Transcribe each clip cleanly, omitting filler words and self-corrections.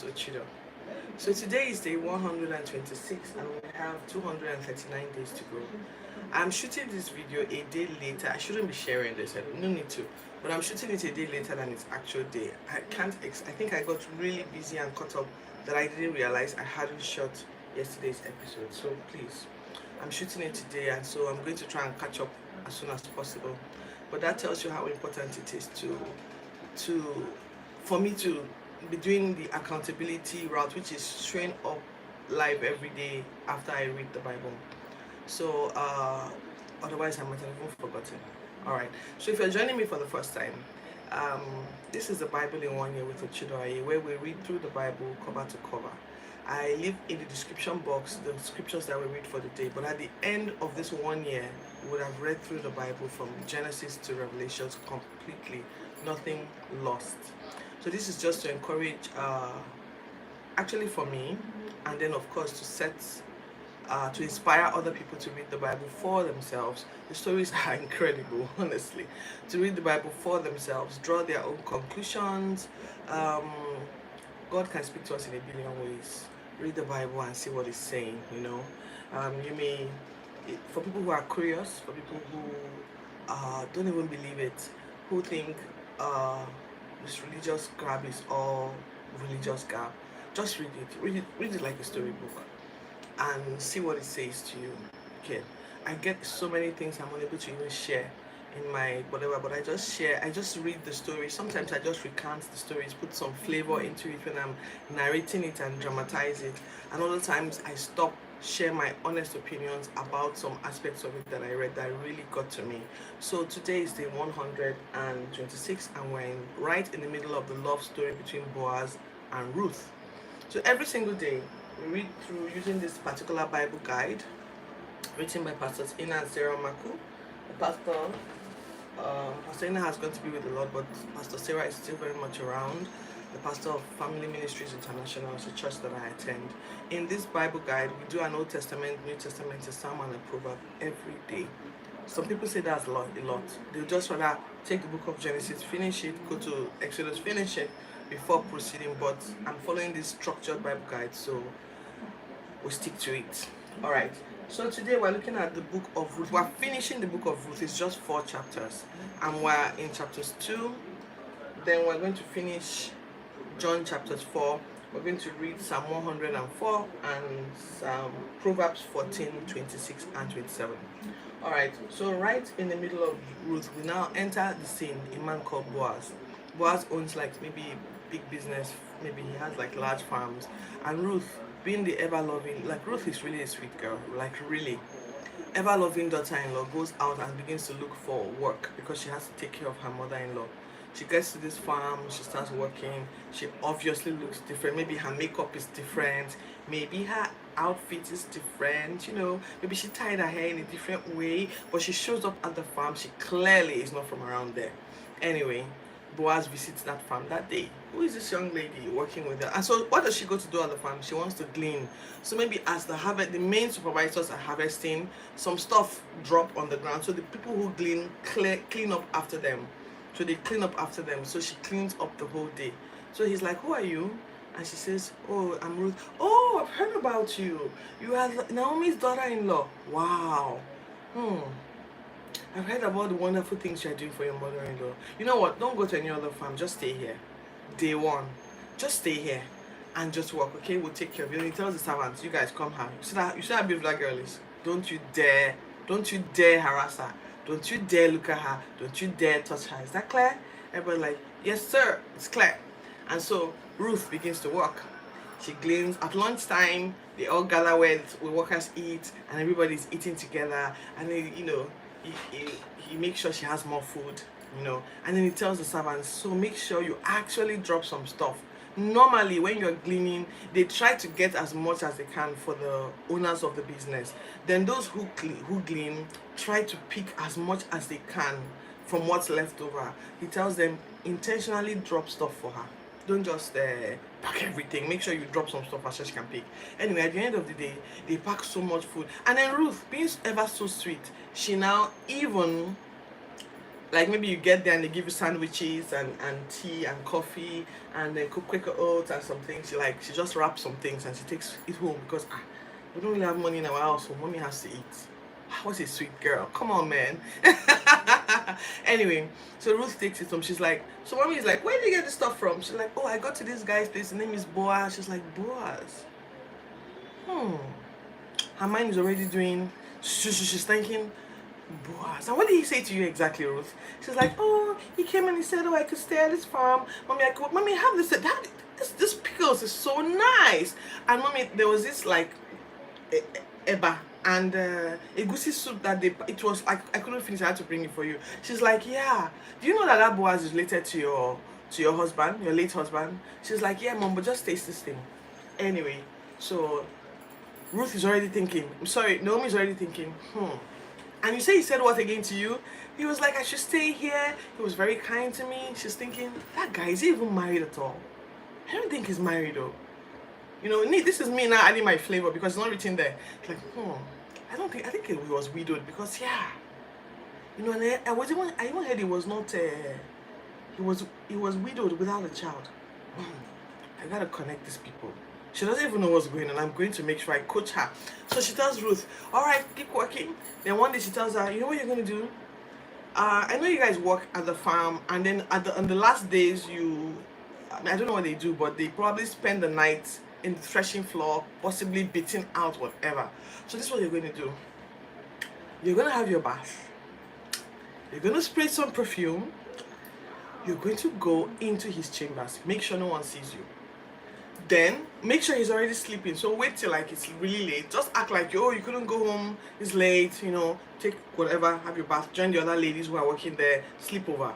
Chido. So today is day 126 and we have 239 days to go. I'm shooting this video a day later. I shouldn't be sharing this, no need to. But I'm shooting it a day later than its actual day. I think I got really busy and caught up that I didn't realize I hadn't shot yesterday's episode. So please, I'm shooting it today and so I'm going to try and catch up as soon as possible. But that tells you how important it is to for me to be doing the accountability route, which is showing up live every day after I read the Bible. So otherwise I might have even forgotten. All right. So if you're joining me for the first time, um, this is the Bible in 1 year with Ochidoaye, where we read through the Bible cover to cover. I leave in the description box the scriptures that we read for the day, but at the end of this 1 year, we would have read through the Bible from Genesis to Revelations completely, nothing lost. So this is just to encourage, actually for me, and then of course to inspire other people to read the Bible for themselves. The stories are incredible, honestly. To read the Bible for themselves, draw their own conclusions. God can speak to us in a billion ways. Read the Bible and see what it's saying, you know. For people who are curious, for people who don't even believe it, who think this religious grab is all religious grab, just read it like a storybook and see what it says to you. Okay, I get so many things I'm unable to even share in my whatever, but I just read the story. Sometimes I just recount the stories, put some flavor into it when I'm narrating it and dramatize it, and other times I stop, share my honest opinions about some aspects of it that I read that really got to me. So today is day 126 and we're right in the middle of the love story between Boaz and Ruth. So every single day we read through using this particular Bible guide written by Pastors Ina and Sarah Maku. Pastor Ina has gone to be with the Lord, but Pastor Sarah is still very much around. The pastor of Family Ministries International is a church that I attend. In this Bible guide, we do an Old Testament, New Testament, a Psalm, and a Proverb every day. Some people say that's a lot. They'll just rather take the book of Genesis, finish it, go to Exodus, finish it before proceeding. But I'm following this structured Bible guide, so we stick to it. All right. So today we're looking at the book of Ruth. We're finishing the book of Ruth. It's just 4 chapters, and we're in chapters 2. Then we're going to finish John chapters 4. We're going to read Psalm 104 and Proverbs 14, 26 and 27. All right, so right in the middle of Ruth, we now enter the scene, a man called Boaz. Boaz owns like maybe big business, maybe he has like large farms. And Ruth, being the ever-loving, like Ruth is really a sweet girl, like really. Ever-loving daughter-in-law goes out and begins to look for work because she has to take care of her mother-in-law. She gets to this farm, she starts working, she obviously looks different. Maybe her makeup is different, maybe her outfit is different, you know, maybe she tied her hair in a different way, but she shows up at the farm. She clearly is not from around there. Anyway, Boaz visits that farm that day. Who is this young lady working with her? And so what does she go to do at the farm? She wants to glean. So maybe as the main supervisors are harvesting, some stuff drop on the ground. So the people who glean clean up after them. So they clean up after them. So she cleans up the whole day. So he's like, who are you? And she says, oh, I'm Ruth. Oh, I've heard about you. You are Naomi's daughter-in-law. Wow. I've heard about the wonderful things you're doing for your mother-in-law. You know what? Don't go to any other farm. Just stay here. Day 1. Just stay here and just work, okay? We'll take care of you. And he tells the servants, you guys come here. You see how beautiful that girl is? Don't you dare harass her. Don't you dare look at her. Don't you dare touch her. Is that clear? Everybody's like, yes, sir. It's clear. And so Ruth begins to work. She gleans. At lunchtime, they all gather where workers eat, and everybody's eating together. And then, you know, he makes sure she has more food, you know. And then he tells the servants, so make sure you actually drop some stuff. Normally, when you're gleaning, they try to get as much as they can for the owners of the business. Then those who glean try to pick as much as they can from what's left over. He tells them, intentionally drop stuff for her. Don't just pack everything. Make sure you drop some stuff as she can pick. Anyway, at the end of the day, they pack so much food. And then Ruth, being ever so sweet, she now even Like maybe you get there and they give you sandwiches and tea and coffee and then cook Quaker oats and some things. She just wraps some things and she takes it home because we don't really have money in our house, so mommy has to eat. What's a sweet girl? Come on, man. Anyway, so Ruth takes it home. She's like, so mommy is like, where did you get this stuff from? She's like, oh, I got to this guy's place. His name is Boaz. She's like, Boaz. Her mind is already doing. She's thinking, Boaz. And what did he say to you exactly, Ruth? She's like, oh, he came and he said, oh, I could stay at this farm. Mommy, mommy, have this. This pickles is so nice. And mommy, there was this like eba and egusi soup that it was like I couldn't finish. I had to bring it for you. She's like, yeah. Do you know that Boaz is related to your husband, your late husband? She's like, yeah, mom, but just taste this thing. Anyway, so Ruth is already thinking. I'm sorry, Naomi is already thinking. And you say he said what again to you? He was like, I should stay here. He was very kind to me. She's thinking, that guy, is he even married at all? I don't think he's married though. You know, this is me now adding my flavor because it's not written there. It's like, I think he was widowed because you know, and I even heard he was not he was widowed without a child. I gotta connect these people. She doesn't even know what's going on. I'm going to make sure I coach her. So she tells Ruth, all right, keep working. Then one day she tells her, you know what you're going to do? I know you guys work at the farm, and then on the last days I don't know what they do, but they probably spend the night in the threshing floor, possibly beating out whatever. So this is what you're going to do. You're going to have your bath. You're going to spray some perfume. You're going to go into his chambers. Make sure no one sees you. Then make sure he's already sleeping. So wait till like it's really late. Just act like you couldn't go home. It's late. You know, take whatever, have your bath, join the other ladies who are working there, sleep over,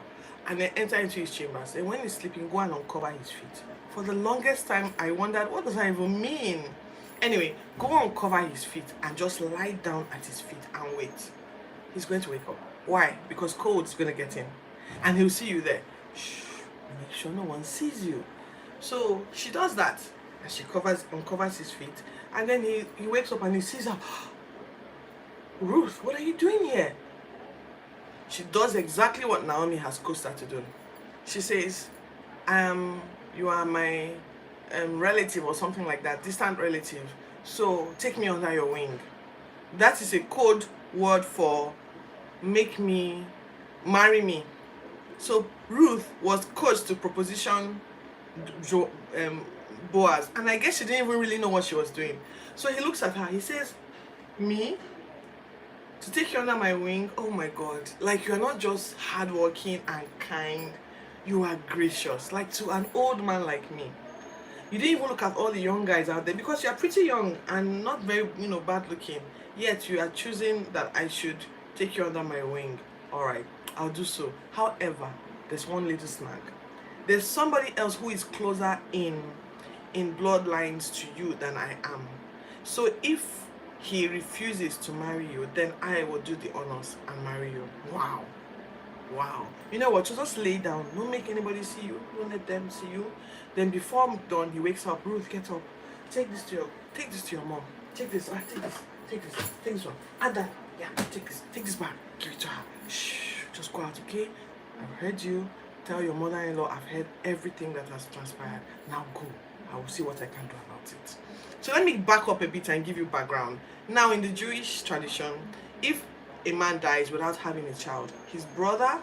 and then enter into his chambers. And when he's sleeping, go and uncover his feet. For the longest time, I wondered what does that even mean. Anyway, go uncover his feet and just lie down at his feet and wait. He's going to wake up. Why? Because cold is going to get in, and he'll see you there. Shh. Make sure no one sees you. So she does that, and she uncovers his feet, and then he wakes up and he sees her. Ruth, what are you doing here? She does exactly what Naomi has coached her to do. She says, you are my relative or something like that, distant relative. So take me under your wing. That is a code word for marry me. So Ruth was coached to proposition Boaz, and I guess she didn't even really know what she was doing. So he looks at her, he says, me? To take you under my wing? Oh my God. Like, you're not just hardworking and kind, you are gracious. Like, to an old man like me. You didn't even look at all the young guys out there because you're pretty young and not very, bad looking. Yet you are choosing that I should take you under my wing. Alright, I'll do so. However, there's one little snag. There's somebody else who is closer in bloodlines to you than I am. So if he refuses to marry you, then I will do the honors and marry you. Wow. You know what? So just lay down. Don't make anybody see you. Don't let them see you. Then before I'm done, he wakes up. Ruth, get up. Take this to your mom. Take this. Take this one. Add that. Yeah, take this back. Give it to her. Shh. Just go out, okay? I've heard you. Tell your mother-in-law I've heard everything that has transpired. Now go. I will see what I can do about it. So let me back up a bit and give you background. Now in the Jewish tradition, if a man dies without having a child, his brother,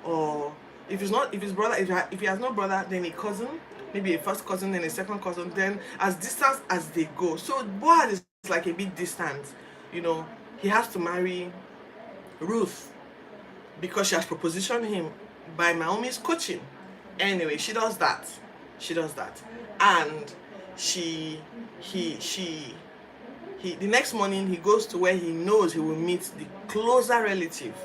or if he has no brother, then a cousin, maybe a first cousin, then a second cousin, then as distant as they go. So Boaz is like a bit distant. He has to marry Ruth because she has propositioned him by Naomi's coaching. Anyway, she does that, and the next morning he goes to where he knows he will meet the closer relative.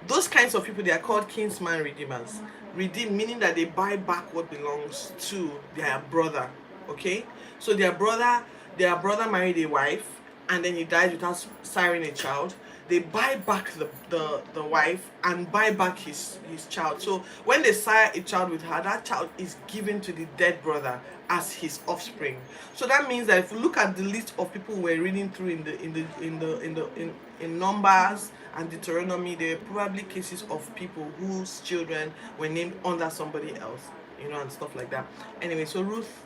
Those kinds of people, they are called kinsman redeemers. Redeem meaning that they buy back what belongs to their brother. Okay, so their brother married a wife, and then he died without siring a child. they buy back the wife and buy back his child. So when they sire a child with her, that child is given to the dead brother as his offspring. So that means that if you look at the list of people we're reading through in Numbers and Deuteronomy, there are probably cases of people whose children were named under somebody else, and stuff like that. Anyway, so Ruth,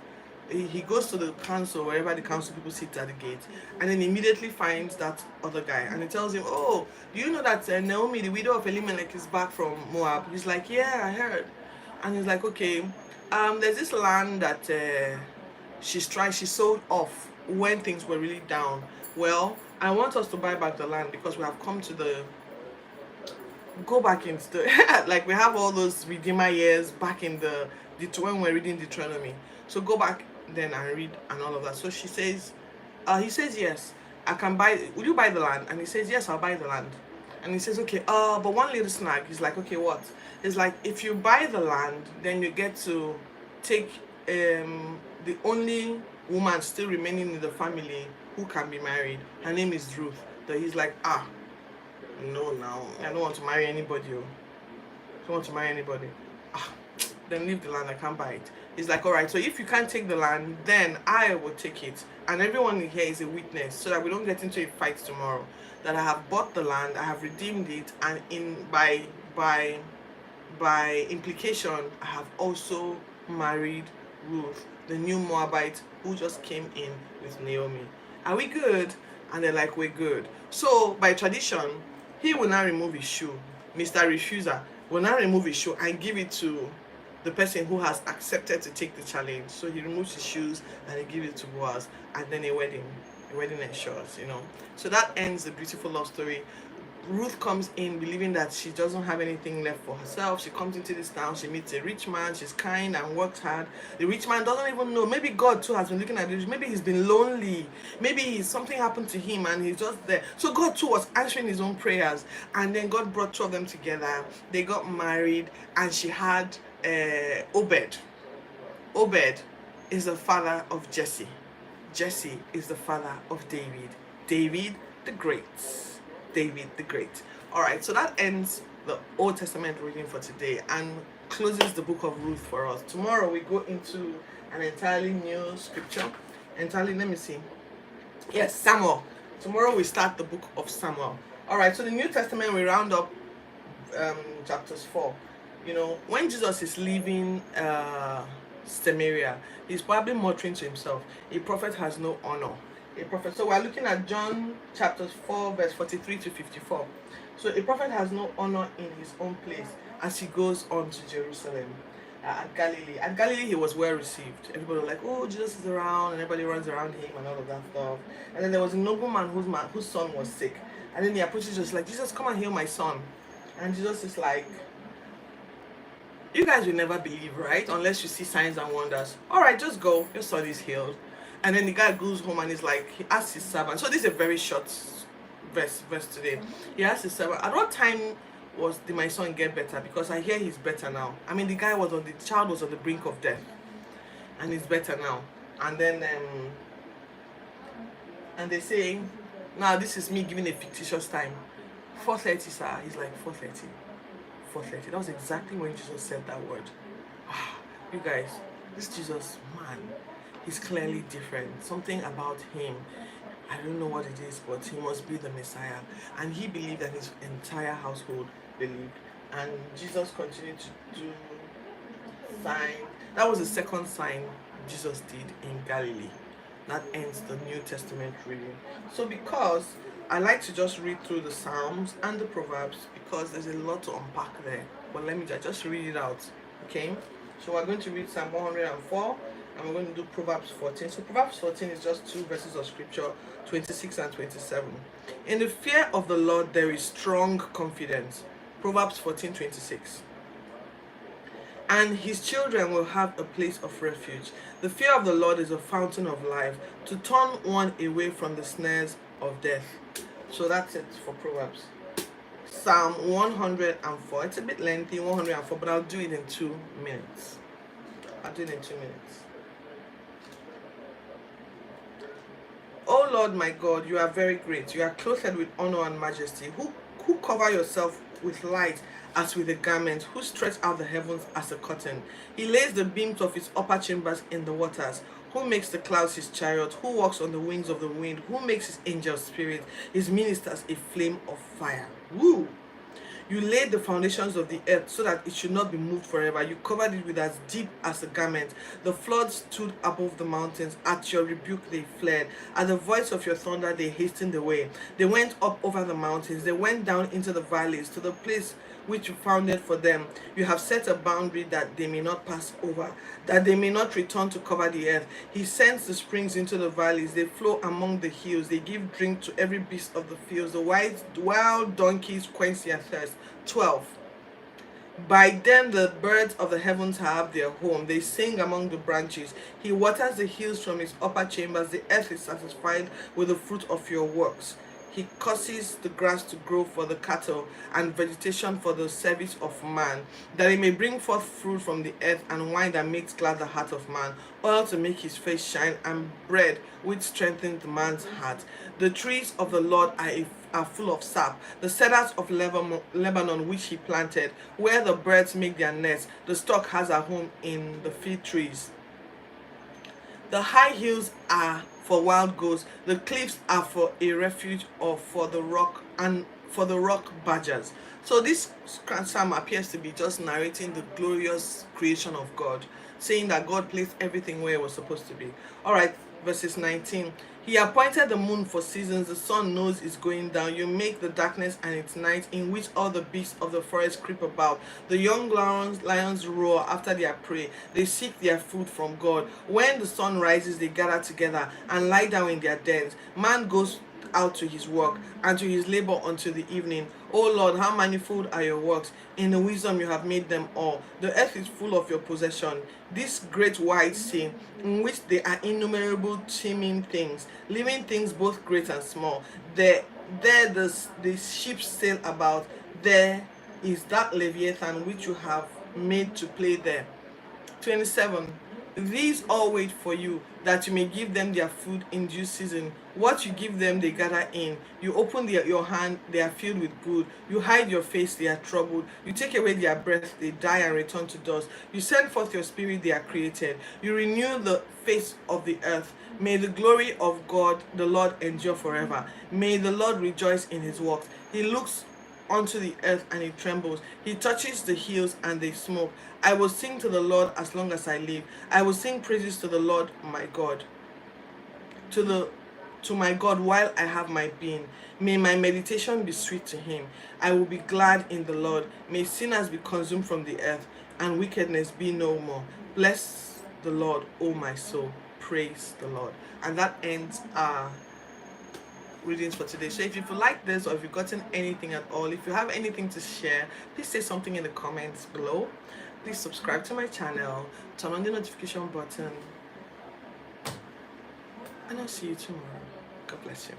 he goes to the council, wherever the council people sit at the gate, and then immediately finds that other guy, and he tells him, "Oh, do you know that Naomi, the widow of Elimelech, is back from Moab?" He's like, "Yeah, I heard." And he's like, "Okay, there's this land that she sold off when things were really down. Well, I want us to buy back the land because we have come to go back into the like we have all those Redeemer years back in the when we're reading Deuteronomy. So go back then and read and all of that." So he says, "Yes, I can buy. Will you buy the land?" And he says, "Yes, I'll buy the land." And he says, "Okay, but one little snag." He's like, "Okay, what?" He's like, "If you buy the land, then you get to take the only woman still remaining in the family who can be married. Her name is Ruth." So he's like, "No, I don't want to marry anybody. I don't want to marry anybody. Then leave the land, I can't buy it." He's like, "All right, so if you can't take the land, then I will take it. And everyone in here is a witness so that we don't get into a fight tomorrow. That I have bought the land, I have redeemed it, and by implication, I have also married Ruth, the new Moabite who just came in with Naomi. Are we good?" And they're like, "We're good." So by tradition, he will now remove his shoe. Mr. Refuser will now remove his shoe and give it to the person who has accepted to take the challenge. So he removes his shoes and he gives it to Boaz, and then a wedding ensures, So that ends the beautiful love story. Ruth comes in believing that she doesn't have anything left for herself. She comes into this town, she meets a rich man, she's kind and works hard. The rich man doesn't even know. Maybe God too has been looking at this. Maybe he's been lonely. Maybe something happened to him and he's just there. So God too was answering his own prayers. And then God brought two of them together. They got married and she had Obed. Obed is the father of Jesse. Jesse is the father of David. David the Great. David the Great. Alright, so that ends the Old Testament reading for today and closes the book of Ruth for us. Tomorrow we go into an entirely new scripture. Let me see. Yes, Samuel. Tomorrow we start the book of Samuel. Alright, so the New Testament we round up chapters 4. When Jesus is leaving Samaria, he's probably muttering to himself, "A prophet has no honor." A prophet. So we're looking at John chapter 4 verse 43 to 54. So a prophet has no honor in his own place as he goes on to Jerusalem, at Galilee. At Galilee he was well received. Everybody was like, "Oh, Jesus is around," and everybody runs around him and all of that stuff. And then there was a nobleman whose son was sick, and then he approaches Jesus like, "Jesus, come and heal my son." And Jesus is like, "You guys will never believe, right? Unless you see signs and wonders. All right, just go. Your son is healed." And then the guy goes home and he's like, he asks his servant. So this is a very short verse today. He asks his servant, "At what time did my son get better? Because I hear he's better now." I mean, the child was on the brink of death, and he's better now. And then and they say, "Now this is me giving a fictitious time. 4:30, sir." He's like, 4:30. 4:30. That was exactly when Jesus said that word. You guys, this Jesus, man, he's clearly different. Something about him, I don't know what it is, but he must be the Messiah. And he believed, and his entire household believed. And Jesus continued to do signs. That was the second sign Jesus did in Galilee. That ends the New Testament reading. So because I like to just read through the Psalms and the Proverbs, because there's a lot to unpack there. But let me just read it out. Okay? So we're going to read Psalm 104. And we're going to do Proverbs 14. So Proverbs 14 is just two verses of scripture, 26 and 27. "In the fear of the Lord there is strong confidence." Proverbs 14:26. "And his children will have a place of refuge. The fear of the Lord is a fountain of life, to turn one away from the snares of death." So that's it for Proverbs. Psalm 104. It's a bit lengthy, 104, but I'll do it in 2 minutes. "O Lord my God, you are very great. You are clothed with honor and majesty. Who cover yourself with light as with a garment, who stretch out the heavens as a curtain. He lays the beams of his upper chambers in the waters. Who makes the clouds his chariot? Who walks on the wings of the wind? Who makes his angels spirit, his ministers a flame of fire? Woo! You laid the foundations of the earth so that it should not be moved forever. You covered it with as deep as a garment. The floods stood above the mountains. At your rebuke they fled. At the voice of your thunder they hastened away. They went up over the mountains. They went down into the valleys to the place which you founded for them. You have set a boundary that they may not pass over, that they may not return to cover the earth. He sends the springs into the valleys. They flow among the hills. They give drink to every beast of the fields. The wild donkeys quench their thirst. 12. By them the birds of the heavens have their home. They sing among the branches. He waters the hills from his upper chambers. The earth is satisfied with the fruit of your works. He causes the grass to grow for the cattle and vegetation for the service of man, that he may bring forth fruit from the earth and wine that makes glad the heart of man, oil to make his face shine, and bread which strengthens the man's heart. The trees of the Lord are full of sap, the cedars of Lebanon which he planted, where the birds make their nests. The stork has a home in the fig trees. The high hills are for wild goats, the cliffs are for a refuge or for the rock badgers. So this psalm appears to be just narrating the glorious creation of God, saying that God placed everything where it was supposed to be. All right, verses 19. He appointed the moon for seasons, the sun knows it's going down. You make the darkness and its night, in which all the beasts of the forest creep about. The young lions roar after their prey. They seek their food from God. When the sun rises, they gather together and lie down in their dens. Man goes out to his work and to his labor until the evening. O Lord, how manifold are your works! In the wisdom you have made them all. The earth is full of your possession. This great wide sea, in which there are innumerable teeming things, living things both great and small. There the ships sail about. There is that Leviathan which you have made to play there. 27. These all wait for you, that you may give them their food in due season. What you give them, they gather in. You open your hand, they are filled with good. You hide your face, they are troubled. You take away their breath, they die and return to dust. You send forth your spirit, they are created. You renew the face of the earth. May the glory of God, the Lord, endure forever. May the Lord rejoice in his works. He looks onto the earth and it trembles. He touches the hills and they smoke. I will sing to the Lord as long as I live. I will sing praises to the Lord my God. To my God while I have my being. May my meditation be sweet to him. I will be glad in the Lord. May sinners be consumed from the earth and wickedness be no more. Bless the Lord, O my soul. Praise the Lord. And that ends our readings for today. So if you've liked this or if you've gotten anything at all, if you have anything to share, please say something in the comments below. Please subscribe to my channel, turn on the notification button, and I'll see you tomorrow. God bless you.